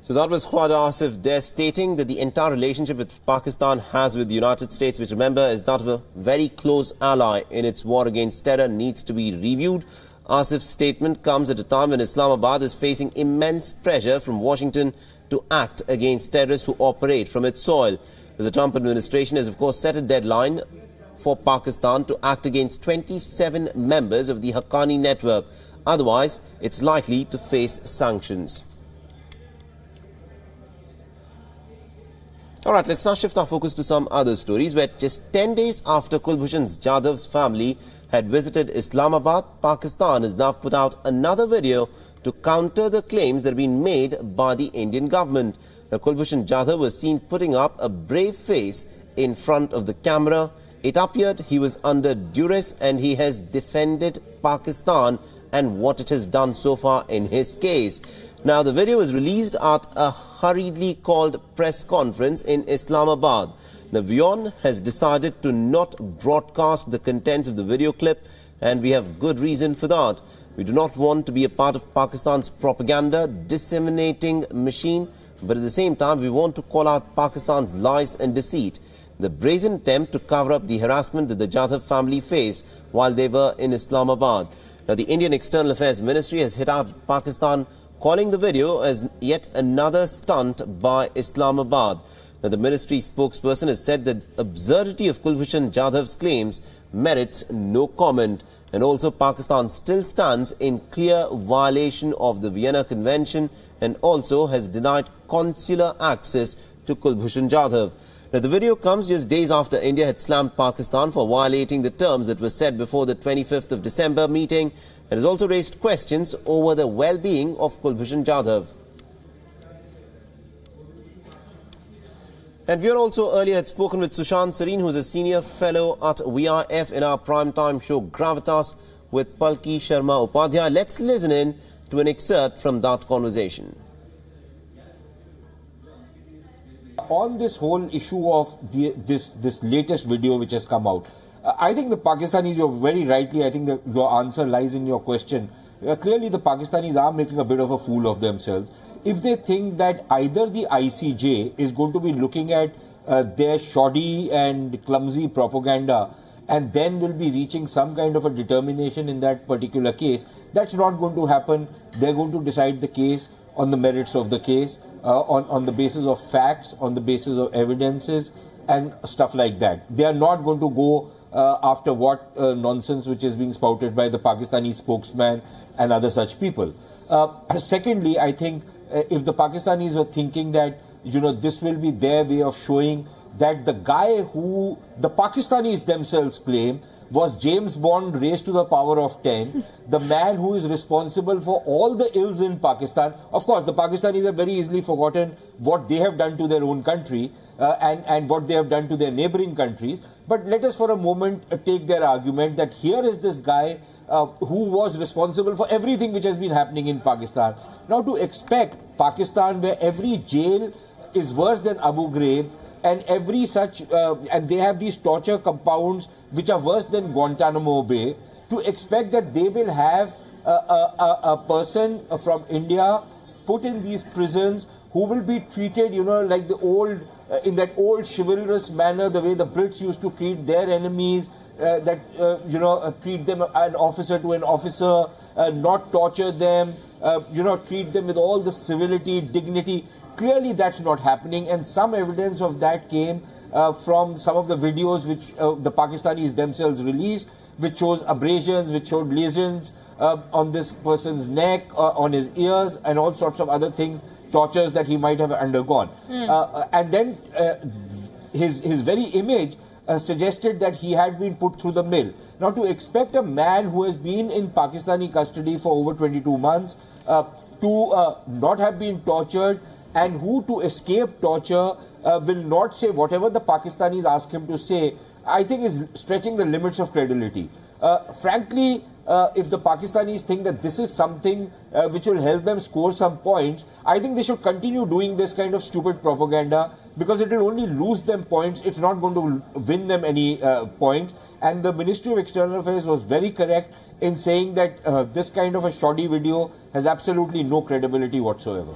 So that was Khwaja Asif there stating that the entire relationship with Pakistan has with the United States, which remember is that of a very close ally in its war against terror, needs to be reviewed. Asif's statement comes at a time when Islamabad is facing immense pressure from Washington to act against terrorists who operate from its soil. The Trump administration has of course set a deadline for Pakistan to act against 27 members of the Haqqani network. Otherwise, it's likely to face sanctions. All right, let's now shift our focus to some other stories where just 10 days after Kulbhushan Jadhav's family had visited Islamabad, Pakistan has now put out another video to counter the claims that have been made by the Indian government. Now, Kulbhushan Jadhav was seen putting up a brave face in front of the camera. It appeared he was under duress and he has defended Pakistan and what it has done so far in his case. Now, the video was released at a hurriedly called press conference in Islamabad. Now, WION has decided to not broadcast the contents of the video clip, and we have good reason for that. We do not want to be a part of Pakistan's propaganda disseminating machine, but at the same time, we want to call out Pakistan's lies and deceit. The brazen attempt to cover up the harassment that the Jadhav family faced while they were in Islamabad. Now, the Indian External Affairs Ministry has hit out Pakistan, calling the video as yet another stunt by Islamabad. Now, the ministry spokesperson has said that the absurdity of Kulbhushan Jadhav's claims merits no comment, and also Pakistan still stands in clear violation of the Vienna Convention and also has denied consular access to Kulbhushan Jadhav. Now, the video comes just days after India had slammed Pakistan for violating the terms that were set before the 25th of December meeting, and has also raised questions over the well-being of Kulbhushan Jadhav. And we also earlier had spoken with Sushant Sareen, who is a senior fellow at WIF in our primetime show Gravitas with Palki Sharma Upadhyay. Let's listen in to an excerpt from that conversation. On this whole issue of this latest video which has come out, I think the Pakistanis, you're very rightly, I think that your answer lies in your question. Clearly the Pakistanis are making a bit of a fool of themselves if they think that either the ICJ is going to be looking at their shoddy and clumsy propaganda and then will be reaching some kind of a determination in that particular case. That's not going to happen. They're going to decide the case on the merits of the case, on the basis of facts, on the basis of evidences and stuff like that. They are not going to go after what nonsense which is being spouted by the Pakistani spokesman and other such people. Secondly, I think if the Pakistanis were thinking that, you know, this will be their way of showing that the guy who the Pakistanis themselves claim was James Bond raised to the power of 10, the man who is responsible for all the ills in Pakistan. Of course, the Pakistanis have very easily forgotten what they have done to their own country and what they have done to their neighboring countries. But let us for a moment take their argument that here is this guy who was responsible for everything which has been happening in Pakistan. Now, to expect Pakistan, where every jail is worse than Abu Ghraib, and every such, and they have these torture compounds which are worse than Guantanamo Bay, to expect that they will have a person from India put in these prisons who will be treated, you know, like the old, in that old chivalrous manner, the way the Brits used to treat their enemies, you know, treat them an officer to an officer, not torture them, you know, treat them with all the civility, dignity. Clearly that's not happening, and some evidence of that came from some of the videos which the Pakistanis themselves released, which shows abrasions, which showed lesions on this person's neck, on his ears, and all sorts of other things, tortures that he might have undergone. And then his very image suggested that he had been put through the mill. Now, to expect a man who has been in Pakistani custody for over 22 months to not have been tortured, and who, to escape torture, will not say whatever the Pakistanis ask him to say, I think is stretching the limits of credibility. Frankly, if the Pakistanis think that this is something which will help them score some points, I think they should continue doing this kind of stupid propaganda, because it will only lose them points. It's not going to win them any points. And the Ministry of External Affairs was very correct in saying that this kind of a shoddy video has absolutely no credibility whatsoever.